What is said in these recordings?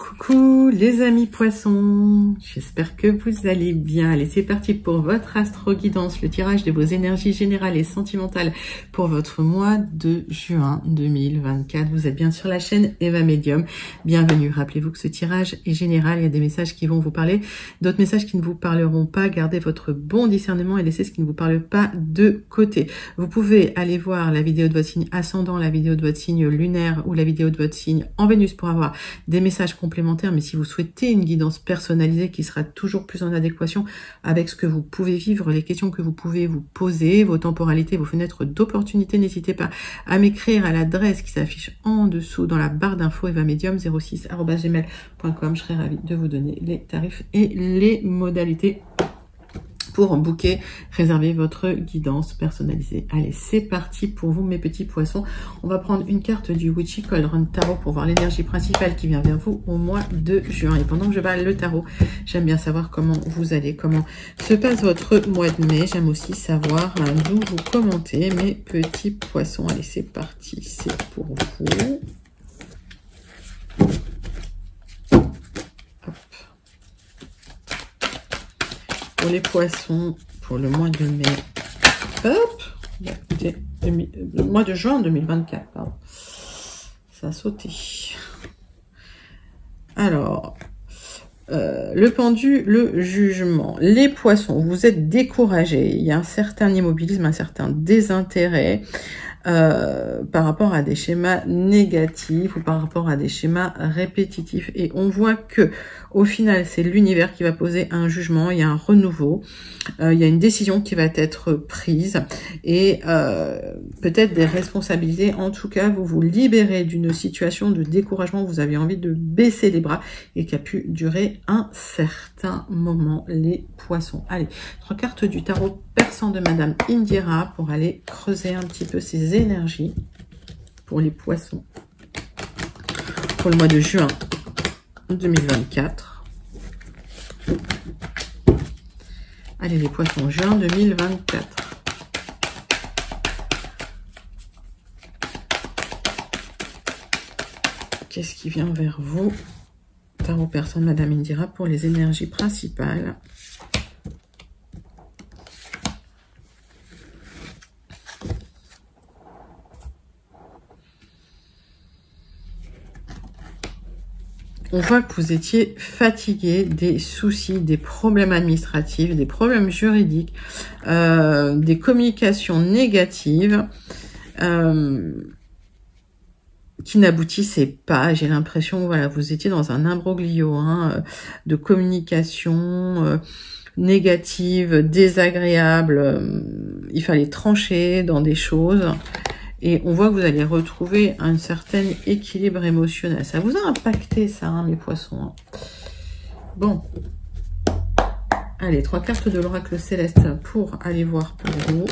Coucou les amis poissons, j'espère que vous allez bien. Allez, c'est parti pour votre astro-guidance, le tirage de vos énergies générales et sentimentales pour votre mois de juin 2024. Vous êtes bien sur la chaîne Eva Medium. Bienvenue. Rappelez-vous que ce tirage est général. Il y a des messages qui vont vous parler, d'autres messages qui ne vous parleront pas. Gardez votre bon discernement et laissez ce qui ne vous parle pas de côté. Vous pouvez aller voir la vidéo de votre signe ascendant, la vidéo de votre signe lunaire ou la vidéo de votre signe en Vénus pour avoir des messages complémentaires, mais si vous souhaitez une guidance personnalisée qui sera toujours plus en adéquation avec ce que vous pouvez vivre, les questions que vous pouvez vous poser, vos temporalités, vos fenêtres d'opportunité, n'hésitez pas à m'écrire à l'adresse qui s'affiche en dessous dans la barre d'infos evamedium06@gmail.com. Je serai ravie de vous donner les tarifs et les modalités pour booker, réserver votre guidance personnalisée. Allez, c'est parti pour vous mes petits poissons. On va prendre une carte du Witchy Cauldron Tarot pour voir l'énergie principale qui vient vers vous au mois de juin. Et pendant que je bats le tarot, j'aime bien savoir comment vous allez, comment se passe votre mois de mai. J'aime aussi savoir d'où vous commentez mes petits poissons. Allez, c'est parti, c'est pour vous. Pour les poissons, pour le mois de mai, hop, écoutez, le mois de juin 2024, pardon. Ça a sauté. Alors, le pendu, le jugement. Les poissons, vous êtes découragés. Il y a un certain immobilisme, un certain désintérêt par rapport à des schémas négatifs ou par rapport à des schémas répétitifs. Et on voit que au final, c'est l'univers qui va poser un jugement, il y a un renouveau, il y a une décision qui va être prise et peut-être des responsabilités. En tout cas, vous vous libérez d'une situation de découragement où vous aviez envie de baisser les bras et qui a pu durer un certain moment, les poissons. Allez, 3 cartes du tarot persan de Madame Indira pour aller creuser un petit peu ces énergies pour les poissons pour le mois de juin 2024. Allez, les poissons, juin 2024. Qu'est-ce qui vient vers vous? Tarot persan de Madame Indira pour les énergies principales. On voit que vous étiez fatigué des soucis, des problèmes administratifs, des problèmes juridiques, des communications négatives qui n'aboutissaient pas. J'ai l'impression, voilà, vous étiez dans un imbroglio de communication négative, désagréable. Il fallait trancher dans des choses. Et on voit que vous allez retrouver un certain équilibre émotionnel. Ça vous a impacté, ça, hein, mes poissons. Bon. Allez, 3 cartes de l'oracle céleste pour aller voir pour vous.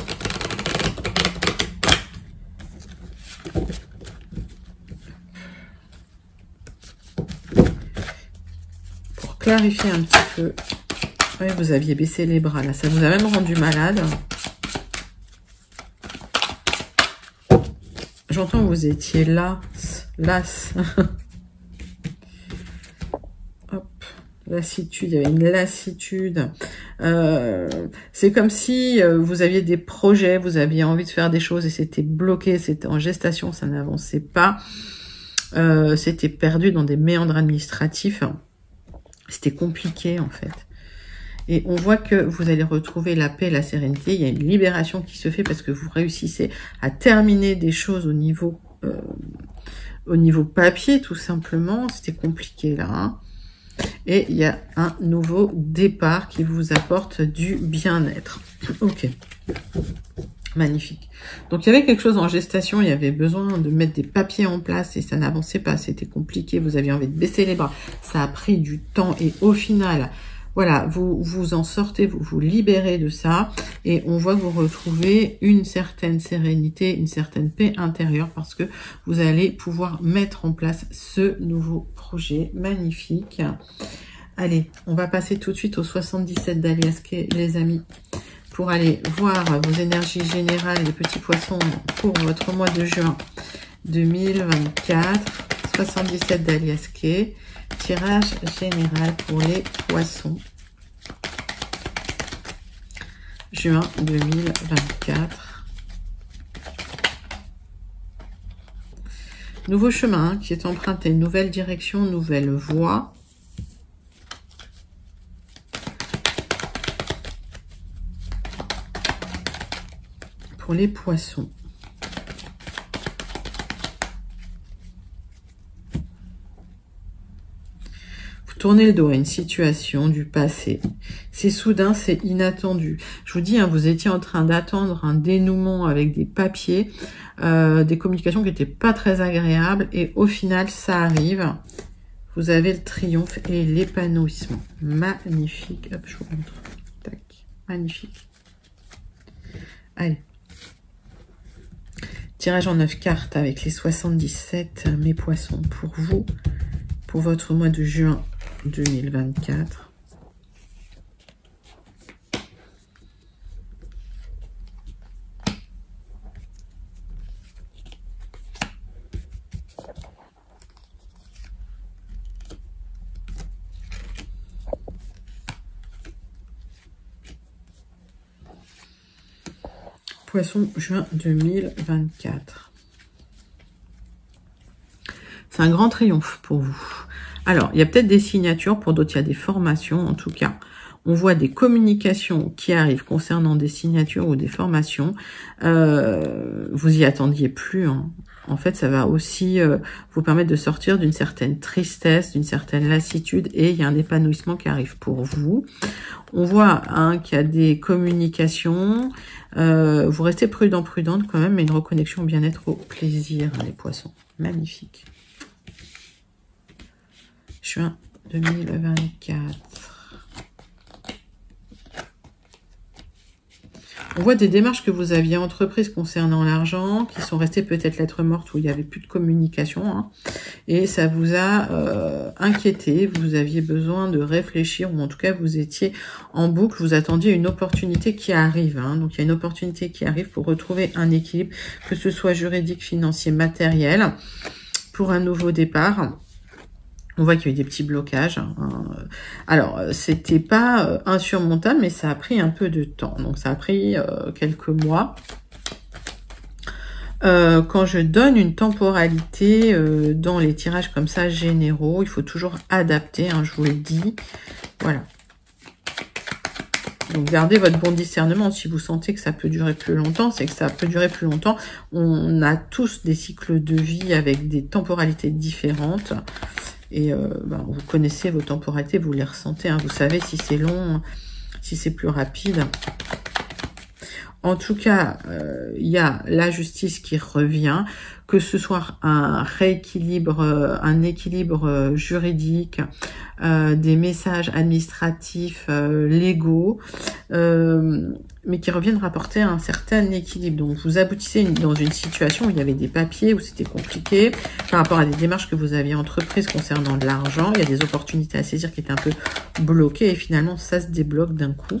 Pour clarifier un petit peu. Ouais, vous aviez baissé les bras, là. Ça vous a même rendu malade. J'entends que vous étiez las. Hop, lassitude, il y avait une lassitude. C'est comme si vous aviez des projets, vous aviez envie de faire des choses et c'était bloqué, c'était en gestation, ça n'avançait pas. C'était perdu dans des méandres administratifs. C'était compliqué en fait. Et on voit que vous allez retrouver la paix, la sérénité. Il y a une libération qui se fait parce que vous réussissez à terminer des choses au niveau papier, tout simplement. C'était compliqué là. Hein. Et il y a un nouveau départ qui vous apporte du bien-être. Ok. Magnifique. Donc, il y avait quelque chose en gestation. Il y avait besoin de mettre des papiers en place et ça n'avançait pas. C'était compliqué. Vous aviez envie de baisser les bras. Ça a pris du temps et au final... Voilà, vous vous en sortez, vous vous libérez de ça et on voit que vous retrouvez une certaine sérénité, une certaine paix intérieure parce que vous allez pouvoir mettre en place ce nouveau projet magnifique. Allez, on va passer tout de suite au 77 d'Aliasque, les amis, pour aller voir vos énergies générales, les petits poissons, pour votre mois de juin 2024. 77 d'Alias Kay. Tirage général pour les poissons. Juin 2024. Nouveau chemin qui est emprunté, nouvelle direction, nouvelle voie. Pour les poissons. Vous tournez le dos à une situation du passé. C'est soudain, c'est inattendu. Je vous dis, hein, vous étiez en train d'attendre un dénouement avec des papiers, des communications qui n'étaient pas très agréables, et au final, ça arrive. Vous avez le triomphe et l'épanouissement. Magnifique. Hop, je vous montre. Tac. Magnifique. Allez. Tirage en 9 cartes avec les 77, mes poissons, pour vous, pour votre mois de juin 2024. Poisson, juin 2024. C'est un grand triomphe pour vous. Alors, il y a peut-être des signatures, pour d'autres, il y a des formations. En tout cas, on voit des communications qui arrivent concernant des signatures ou des formations. Vous y attendiez plus, hein. En fait, ça va aussi vous permettre de sortir d'une certaine tristesse, d'une certaine lassitude, et il y a un épanouissement qui arrive pour vous. On voit hein, qu'il y a des communications. Vous restez prudente quand même, mais une reconnexion au bien-être, au plaisir, hein, les poissons. Magnifique. Juin 2024. On voit des démarches que vous aviez entreprises concernant l'argent, qui sont restées peut-être lettres mortes où il n'y avait plus de communication, hein, et ça vous a inquiété, vous aviez besoin de réfléchir, ou en tout cas vous étiez en boucle, vous attendiez une opportunité qui arrive, hein, donc il y a une opportunité qui arrive pour retrouver un équilibre, que ce soit juridique, financier, matériel, pour un nouveau départ. On voit qu'il y a eu des petits blocages. Hein. Alors, c'était pas insurmontable, mais ça a pris un peu de temps. Donc, ça a pris quelques mois. Quand je donne une temporalité dans les tirages comme ça généraux, il faut toujours adapter, hein, je vous le dis. Voilà. Donc, gardez votre bon discernement. Si vous sentez que ça peut durer plus longtemps, c'est que ça peut durer plus longtemps. On a tous des cycles de vie avec des temporalités différentes. Et vous connaissez vos temporalités, vous les ressentez, hein, vous savez si c'est long, si c'est plus rapide. En tout cas, il y a la justice qui revient, que ce soit un rééquilibre, un équilibre juridique, des messages administratifs, légaux, mais qui reviennent rapporter un certain équilibre. Donc, vous aboutissez dans une situation où il y avait des papiers, où c'était compliqué, par rapport à des démarches que vous aviez entreprises concernant de l'argent. Il y a des opportunités à saisir qui étaient un peu bloquées, et finalement, ça se débloque d'un coup.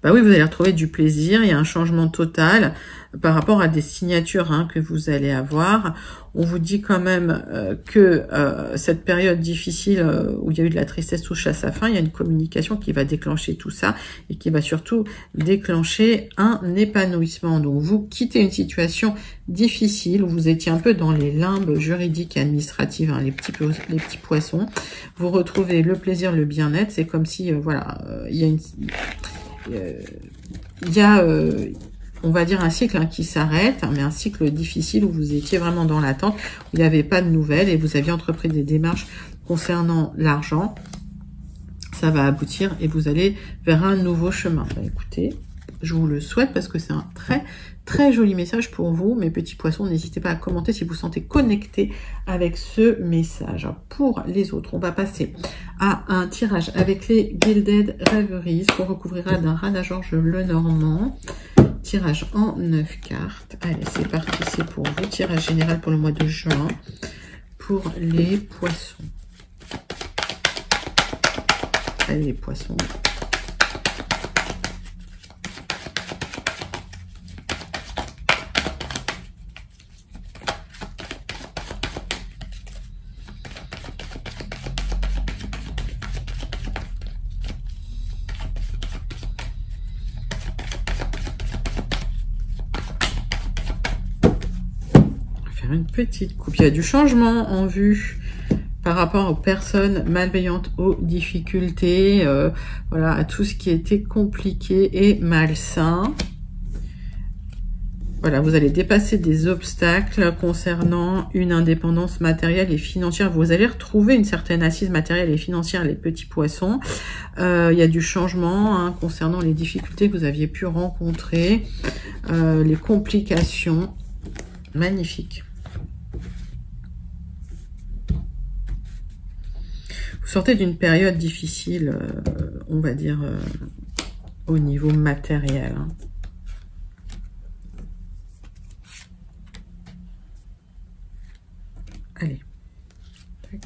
Bah oui, vous allez retrouver du plaisir, il y a un changement total par rapport à des signatures hein, que vous allez avoir. On vous dit quand même que cette période difficile où il y a eu de la tristesse touche à sa fin, il y a une communication qui va déclencher tout ça et qui va surtout déclencher un épanouissement. Donc vous quittez une situation difficile où vous étiez un peu dans les limbes juridiques et administratives, hein, les petits poissons. Vous retrouvez le plaisir, le bien-être. C'est comme si, voilà, il y a une... on va dire un cycle hein, qui s'arrête, mais un cycle difficile où vous étiez vraiment dans l'attente, où il n'y avait pas de nouvelles et vous aviez entrepris des démarches concernant l'argent. Ça va aboutir et vous allez vers un nouveau chemin. Bah, écoutez, je vous le souhaite parce que c'est un très joli message pour vous, mes petits poissons. N'hésitez pas à commenter si vous sentez connecté avec ce message. Pour les autres, on va passer à un tirage avec les Gilded Reveries qu'on recouvrira d'un Rana George Lenormand. Tirage en 9 cartes. Allez, c'est parti, c'est pour vous. Tirage général pour le mois de juin pour les poissons. Allez, les poissons. une petite coupe. Il y a du changement en vue par rapport aux personnes malveillantes, aux difficultés, voilà, à tout ce qui était compliqué et malsain. Voilà, vous allez dépasser des obstacles concernant une indépendance matérielle et financière. Vous allez retrouver une certaine assise matérielle et financière, les petits poissons. Il y a du changement hein, concernant les difficultés que vous aviez pu rencontrer, les complications. Magnifique. Vous sortez d'une période difficile, on va dire, au niveau matériel. Hein. Allez. Tac.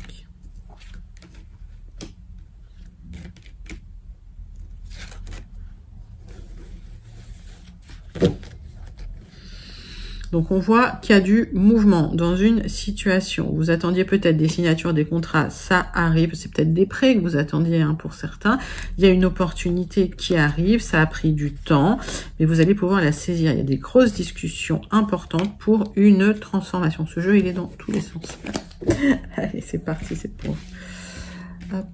Donc on voit qu'il y a du mouvement dans une situation. Vous attendiez peut-être des signatures, des contrats, ça arrive. C'est peut-être des prêts que vous attendiez hein, pour certains. Il y a une opportunité qui arrive, ça a pris du temps, mais vous allez pouvoir la saisir. Il y a des grosses discussions importantes pour une transformation. Ce jeu, il est dans tous les sens. Allez, c'est parti, c'est pour... Hop.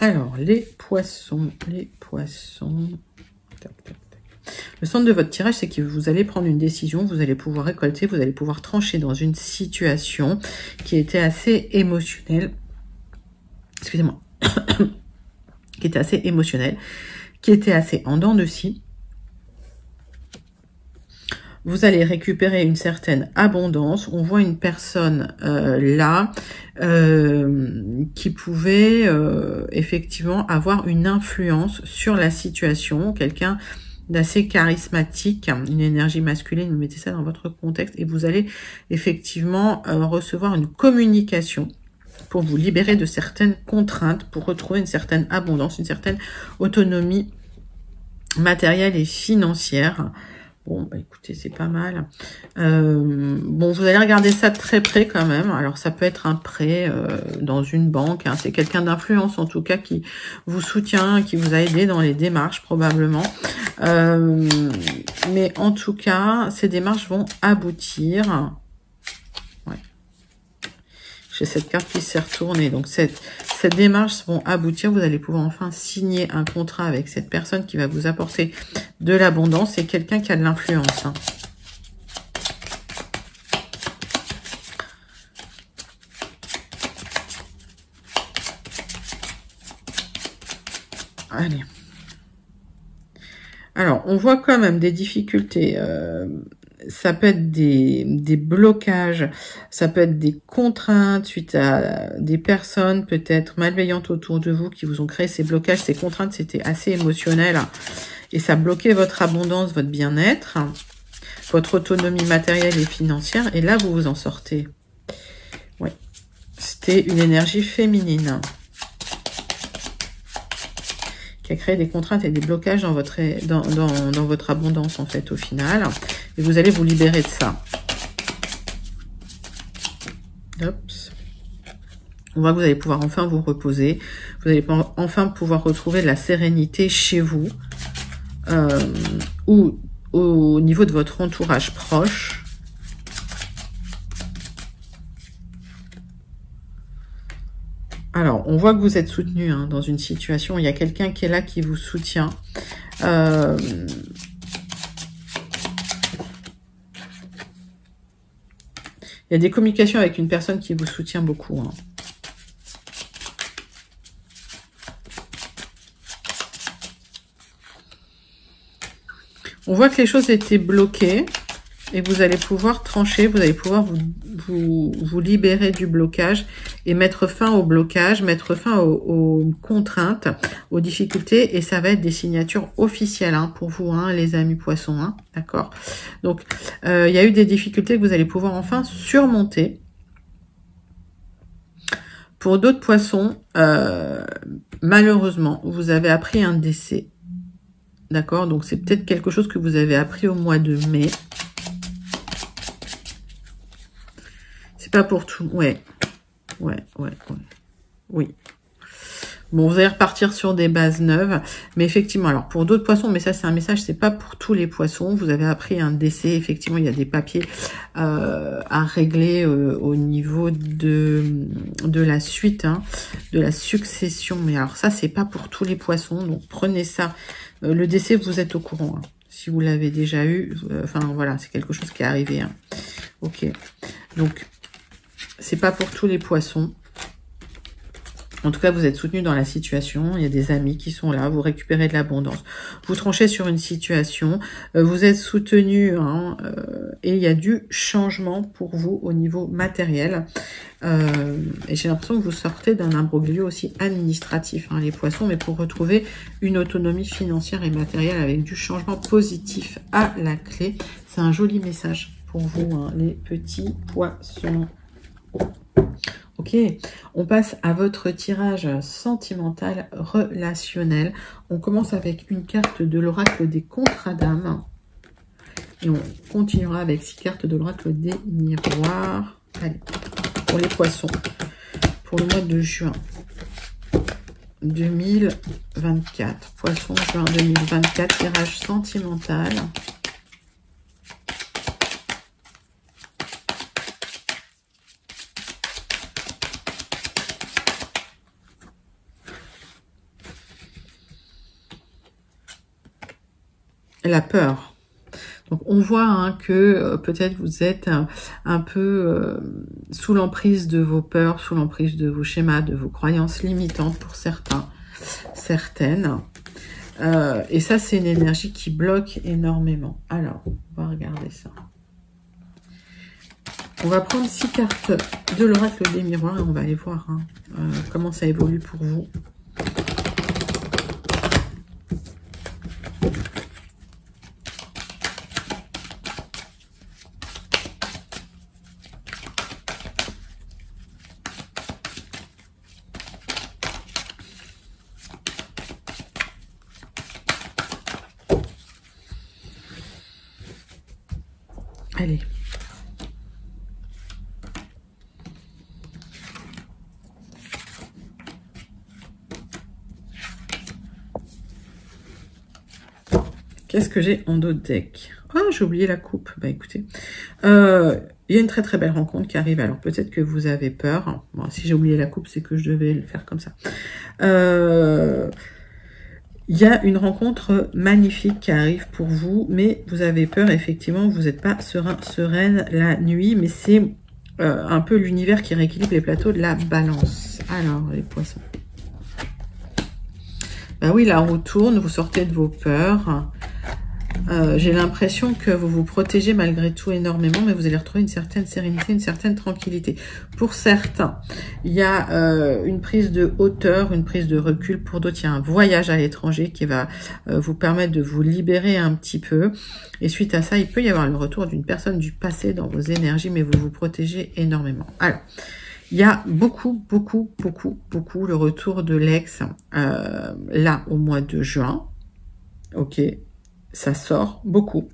Alors, les poissons. Tac, tac, tac. Le centre de votre tirage, c'est que vous allez prendre une décision, vous allez pouvoir récolter, vous allez pouvoir trancher dans une situation qui était assez émotionnelle. Excusez-moi. Qui était assez émotionnelle, qui était assez en dents de scie. Vous allez récupérer une certaine abondance. On voit une personne là qui pouvait effectivement avoir une influence sur la situation. Quelqu'un d'assez charismatique, une énergie masculine, vous mettez ça dans votre contexte et vous allez effectivement recevoir une communication pour vous libérer de certaines contraintes, pour retrouver une certaine abondance, une certaine autonomie matérielle et financière. Bon, bah écoutez, c'est pas mal. Bon, vous allez regarder ça de très près quand même. Alors, ça peut être un prêt dans une banque. Hein. C'est quelqu'un d'influence, en tout cas, qui vous soutient, qui vous a aidé dans les démarches, probablement. Mais en tout cas, ces démarches vont aboutir. Ouais. J'ai cette carte qui s'est retournée. Donc, ces démarches vont aboutir. Vous allez pouvoir enfin signer un contrat avec cette personne qui va vous apporter de l'abondance. C'est quelqu'un qui a de l'influence. Hein. Allez. Alors, on voit quand même des difficultés. Ça peut être des blocages, ça peut être des contraintes suite à des personnes peut-être malveillantes autour de vous qui vous ont créé ces blocages, ces contraintes. C'était assez émotionnel et ça bloquait votre abondance, votre bien-être, votre autonomie matérielle et financière. Et là, vous vous en sortez. Ouais, c'était une énergie féminine qui a créé des contraintes et des blocages dans votre abondance, en fait, au final. Et vous allez vous libérer de ça. Hop. On voit que vous allez pouvoir enfin vous reposer. Vous allez enfin pouvoir retrouver de la sérénité chez vous. Ou au niveau de votre entourage proche. Alors, on voit que vous êtes soutenu hein, dans une situation. Il y a quelqu'un qui est là, qui vous soutient. Il y a des communications avec une personne qui vous soutient beaucoup. Hein. On voit que les choses étaient bloquées. Et vous allez pouvoir trancher, vous allez pouvoir vous libérer du blocage et mettre fin au blocage, mettre fin aux contraintes, aux difficultés. Et ça va être des signatures officielles hein, pour vous, hein, les amis poissons. Hein, d'accord. Donc, il y a eu des difficultés que vous allez pouvoir enfin surmonter Pour d'autres poissons, malheureusement, vous avez appris un décès. D'accord? Donc, c'est peut-être quelque chose que vous avez appris au mois de mai. C'est pas pour tout. Ouais. Oui. Bon, vous allez repartir sur des bases neuves. Mais effectivement, alors pour d'autres poissons, mais ça c'est un message, c'est pas pour tous les poissons. Vous avez appris un décès. Effectivement, il y a des papiers à régler au niveau de la suite, hein, de la succession. Mais alors ça, c'est pas pour tous les poissons. Donc prenez ça. Le décès, vous êtes au courant. Hein. Si vous l'avez déjà eu, enfin voilà, c'est quelque chose qui est arrivé. Hein. Ok. Donc, c'est pas pour tous les poissons. En tout cas, vous êtes soutenu dans la situation. Il y a des amis qui sont là. Vous récupérez de l'abondance. Vous tranchez sur une situation. Vous êtes soutenu. Hein, et il y a du changement pour vous au niveau matériel. Et j'ai l'impression que vous sortez d'un imbroglio aussi administratif, hein, les poissons, mais pour retrouver une autonomie financière et matérielle avec du changement positif à la clé. C'est un joli message pour vous, hein, les petits poissons. Ok, on passe à votre tirage sentimental relationnel. On commence avec une carte de l'oracle des contrats d'âme. Et on continuera avec 6 cartes de l'oracle des miroirs. Allez, pour les poissons, pour le mois de juin 2024. Poisson, juin 2024, tirage sentimental. La peur. Donc on voit, hein, que peut-être vous êtes un peu sous l'emprise de vos peurs, sous l'emprise de vos schémas, de vos croyances limitantes pour certains, certaines. Et ça, c'est une énergie qui bloque énormément. Alors, on va regarder ça. On va prendre 6 cartes de l'oracle des miroirs et on va aller voir, hein, comment ça évolue pour vous. Allez. Qu'est-ce que j'ai en dos de deck? Ah, j'ai oublié la coupe. Bah écoutez, il y a une très très belle rencontre qui arrive. Alors peut-être que vous avez peur. Bon, si j'ai oublié la coupe, c'est que je devais le faire comme ça. Il y a une rencontre magnifique qui arrive pour vous, mais vous avez peur, effectivement, vous n'êtes pas sereine la nuit, mais c'est un peu l'univers qui rééquilibre les plateaux de la balance. Alors, les poissons. Ben oui, la roue tourne, vous sortez de vos peurs. J'ai l'impression que vous vous protégez malgré tout énormément, mais vous allez retrouver une certaine sérénité, une certaine tranquillité. Pour certains, il y a une prise de hauteur, une prise de recul. Pour d'autres, il y a un voyage à l'étranger qui va vous permettre de vous libérer un petit peu. Et suite à ça, il peut y avoir le retour d'une personne du passé dans vos énergies, mais vous vous protégez énormément. Alors, il y a beaucoup le retour de l'ex là au mois de juin. Ok. Ça sort beaucoup.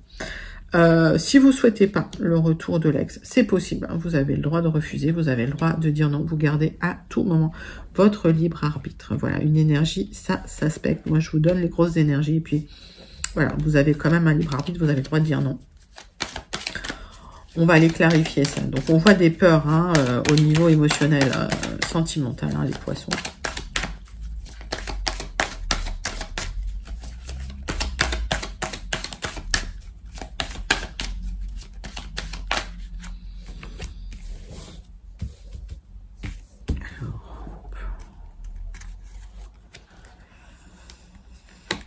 Si vous souhaitez pas le retour de l'ex, c'est possible. Vous avez le droit de refuser, vous avez le droit de dire non. Vous gardez à tout moment votre libre arbitre. Voilà, une énergie, ça s'aspecte. Moi, je vous donne les grosses énergies. Et puis, voilà, vous avez quand même un libre arbitre. Vous avez le droit de dire non. On va aller clarifier ça. Donc, on voit des peurs, hein, au niveau émotionnel, sentimental, hein, les poissons.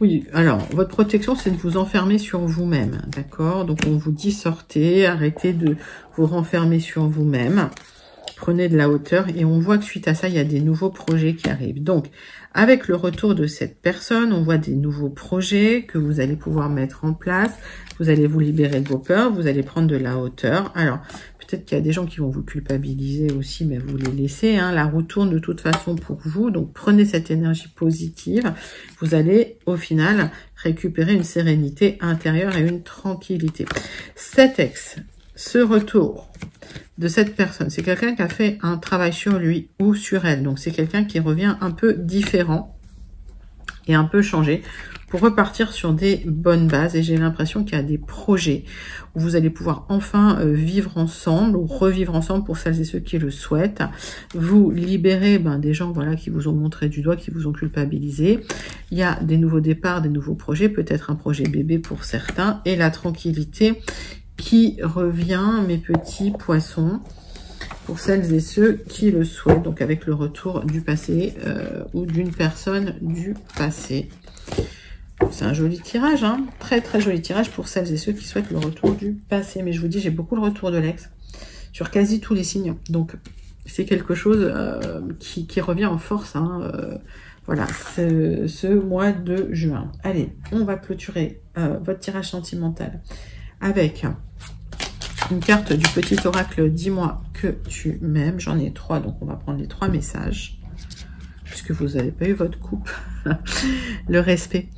Oui, alors, votre protection, c'est de vous enfermer sur vous-même, d'accord? Donc, on vous dit sortez, arrêtez de vous renfermer sur vous-même, prenez de la hauteur, et on voit que suite à ça, il y a des nouveaux projets qui arrivent. Donc, avec le retour de cette personne, on voit des nouveaux projets que vous allez pouvoir mettre en place, vous allez vous libérer de vos peurs, vous allez prendre de la hauteur. Alors, peut-être qu'il y a des gens qui vont vous culpabiliser aussi, mais vous les laissez. Hein. La roue tourne de toute façon pour vous. Donc, prenez cette énergie positive. Vous allez, au final, récupérer une sérénité intérieure et une tranquillité. Cet ex, ce retour de cette personne, c'est quelqu'un qui a fait un travail sur lui ou sur elle. Donc, c'est quelqu'un qui revient un peu différent et un peu changé pour repartir sur des bonnes bases. Et j'ai l'impression qu'il y a des projets où vous allez pouvoir enfin vivre ensemble ou revivre ensemble pour celles et ceux qui le souhaitent. Vous libérez des gens voilà, qui vous ont montré du doigt, qui vous ont culpabilisé. Il y a des nouveaux départs, des nouveaux projets, peut-être un projet bébé pour certains. Et la tranquillité qui revient, mes petits poissons, pour celles et ceux qui le souhaitent, donc avec le retour du passé ou d'une personne du passé. C'est un joli tirage, hein, très très joli tirage pour celles et ceux qui souhaitent le retour du passé. Mais je vous dis, j'ai beaucoup le retour de l'ex sur quasi tous les signes. Donc c'est quelque chose qui revient en force, hein, voilà, ce mois de juin. Allez, on va clôturer votre tirage sentimental avec une carte du petit oracle, dis-moi que tu m'aimes. J'en ai 3, donc on va prendre les 3 messages, puisque vous n'avez pas eu votre coupe. Le respect.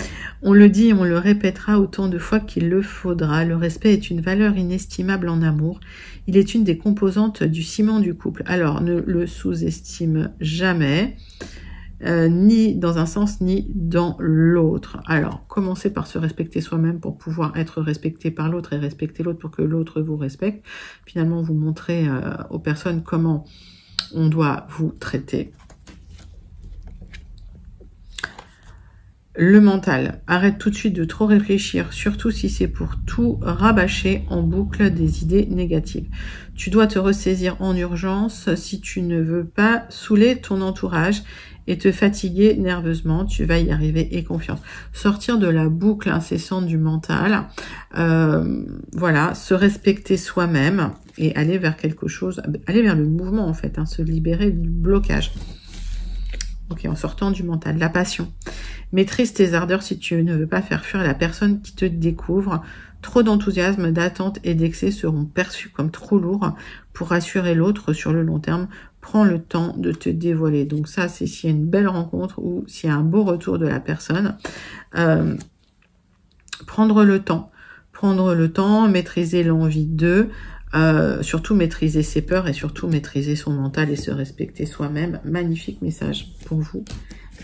On le dit et on le répétera autant de fois qu'il le faudra. Le respect est une valeur inestimable en amour. Il est une des composantes du ciment du couple. Alors, ne le sous-estime jamais. Ni dans un sens, ni dans l'autre. Alors, commencez par se respecter soi-même pour pouvoir être respecté par l'autre et respecter l'autre pour que l'autre vous respecte. Finalement, vous montrez aux personnes comment on doit vous traiter. Le mental. Arrête tout de suite de trop réfléchir, surtout si c'est pour tout rabâcher en boucle des idées négatives. Tu dois te ressaisir en urgence si tu ne veux pas saouler ton entourage et te fatiguer nerveusement. Tu vas y arriver, et confiance. Sortir de la boucle incessante du mental. Voilà, se respecter soi-même et aller vers quelque chose, aller vers le mouvement en fait, hein, se libérer du blocage. Ok, en sortant du mental. La passion. Maîtrise tes ardeurs si tu ne veux pas faire fuir la personne qui te découvre. Trop d'enthousiasme, d'attente et d'excès seront perçus comme trop lourds pour rassurer l'autre sur le long terme. Prends le temps de te dévoiler. Donc ça, c'est s'il y a une belle rencontre ou s'il y a un beau retour de la personne. Prendre le temps, maîtriser l'envie d'eux. Surtout maîtriser ses peurs et surtout maîtriser son mental et se respecter soi-même. Magnifique message pour vous,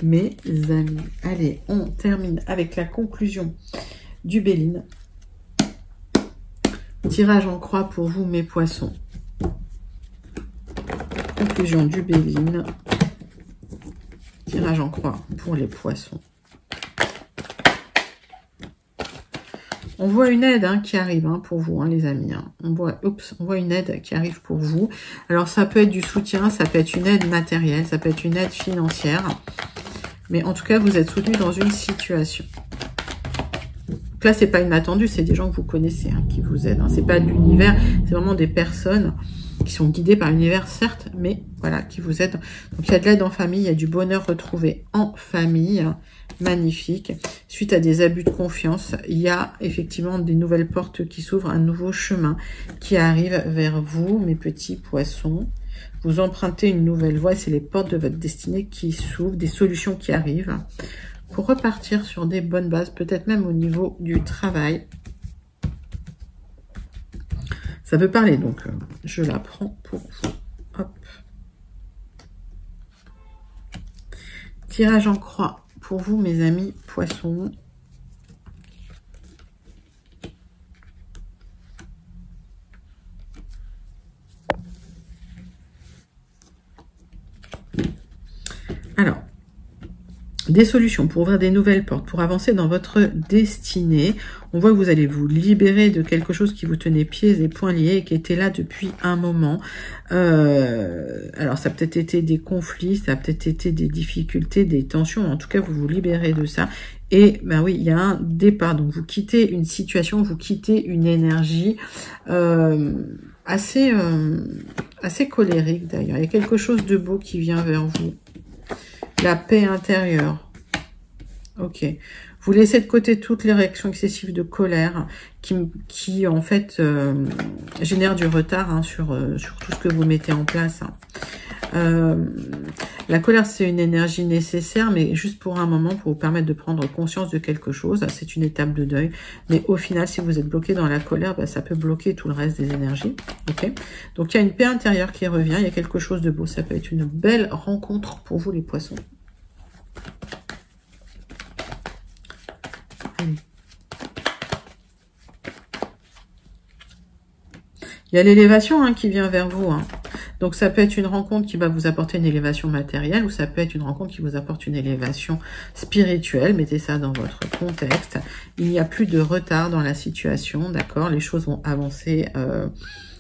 mes amis. Allez, on termine avec la conclusion du Béline. Tirage en croix pour vous, mes poissons. Conclusion du Béline. Tirage en croix pour les poissons. On voit une aide qui arrive pour vous, les amis. On voit une aide qui arrive pour vous. Alors, ça peut être du soutien, ça peut être une aide matérielle, ça peut être une aide financière. Mais en tout cas, vous êtes soutenu dans une situation. Donc là, c'est pas inattendu, c'est des gens que vous connaissez qui vous aident. C'est pas de l'univers, c'est vraiment des personnes qui sont guidées par l'univers, certes, mais voilà, qui vous aident. Donc, il y a de l'aide en famille, il y a du bonheur retrouvé en famille. Magnifique. Suite à des abus de confiance, il y a effectivement des nouvelles portes qui s'ouvrent, un nouveau chemin qui arrive vers vous, mes petits poissons. Vous empruntez une nouvelle voie, c'est les portes de votre destinée qui s'ouvrent, des solutions qui arrivent pour repartir sur des bonnes bases, peut-être même au niveau du travail. Ça veut parler, donc je la prends pour vous. Hop. Tirage en croix pour vous, mes amis poissons. Alors, des solutions pour ouvrir des nouvelles portes, pour avancer dans votre destinée. On voit que vous allez vous libérer de quelque chose qui vous tenait pieds et poings liés et qui était là depuis un moment. Alors, ça a peut-être été des conflits, ça a peut-être été des difficultés, des tensions. En tout cas, vous vous libérez de ça. Et ben oui, il y a un départ. Donc, vous quittez une situation, vous quittez une énergie assez colérique d'ailleurs. Il y a quelque chose de beau qui vient vers vous. La paix intérieure. Ok. Vous laissez de côté toutes les réactions excessives de colère qui en fait, génèrent du retard hein, sur tout ce que vous mettez en place. La colère, c'est une énergie nécessaire, mais juste pour un moment, pour vous permettre de prendre conscience de quelque chose. C'est une étape de deuil. Mais au final, si vous êtes bloqué dans la colère, bah, ça peut bloquer tout le reste des énergies. Ok. Donc, il y a une paix intérieure qui revient. Il y a quelque chose de beau. Ça peut être une belle rencontre pour vous, les poissons. Il y a l'élévation hein, qui vient vers vous. Hein. Donc, ça peut être une rencontre qui va vous apporter une élévation matérielle ou ça peut être une rencontre qui vous apporte une élévation spirituelle. Mettez ça dans votre contexte. Il n'y a plus de retard dans la situation, d'accord? Les choses vont avancer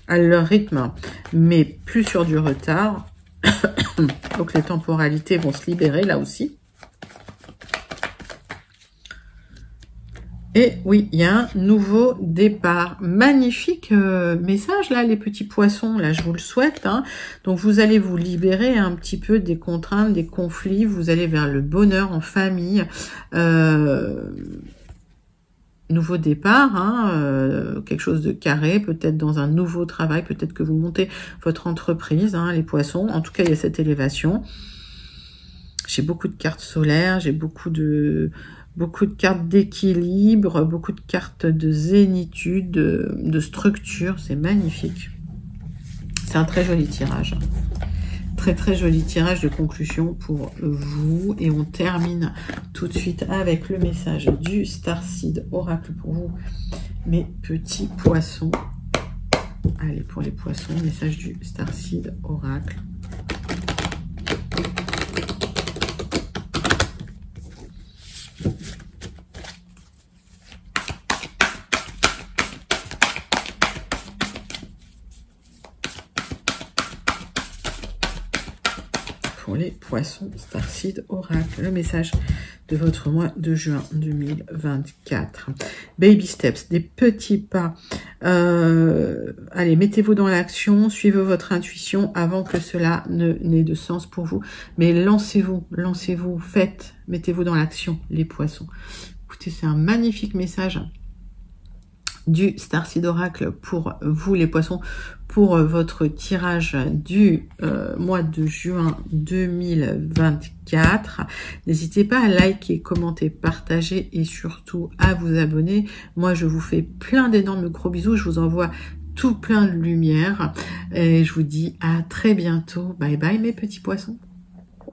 à leur rythme, mais plus sur du retard. Donc, les temporalités vont se libérer là aussi. Et oui, il y a un nouveau départ. Magnifique message, là, les petits poissons. Là, je vous le souhaite. Hein. Donc, vous allez vous libérer un petit peu des contraintes, des conflits. Vous allez vers le bonheur en famille. Nouveau départ, hein, quelque chose de carré, peut-être dans un nouveau travail. Peut-être que vous montez votre entreprise, hein, les poissons. En tout cas, il y a cette élévation. J'ai beaucoup de cartes solaires. J'ai beaucoup de cartes d'équilibre, beaucoup de cartes de zénitude, de structure. C'est magnifique. C'est un très joli tirage. Très très joli tirage de conclusion pour vous. Et on termine tout de suite avec le message du Starseed Oracle pour vous, mes petits poissons. Allez, pour les poissons, message du Starseed Oracle. Pour les poissons, Starseed Oracle, le message de votre mois de juin 2024. Baby steps, des petits pas. Allez, mettez-vous dans l'action, suivez votre intuition avant que cela n'ait de sens pour vous. Mais lancez-vous, faites, mettez-vous dans l'action, les poissons. Écoutez, c'est un magnifique message du Starseed Oracle pour vous les poissons, pour votre tirage du mois de juin 2024. N'hésitez pas à liker, commenter, partager et surtout à vous abonner. Moi, je vous fais plein d'énormes gros bisous. Je vous envoie tout plein de lumière et je vous dis à très bientôt. Bye bye mes petits poissons.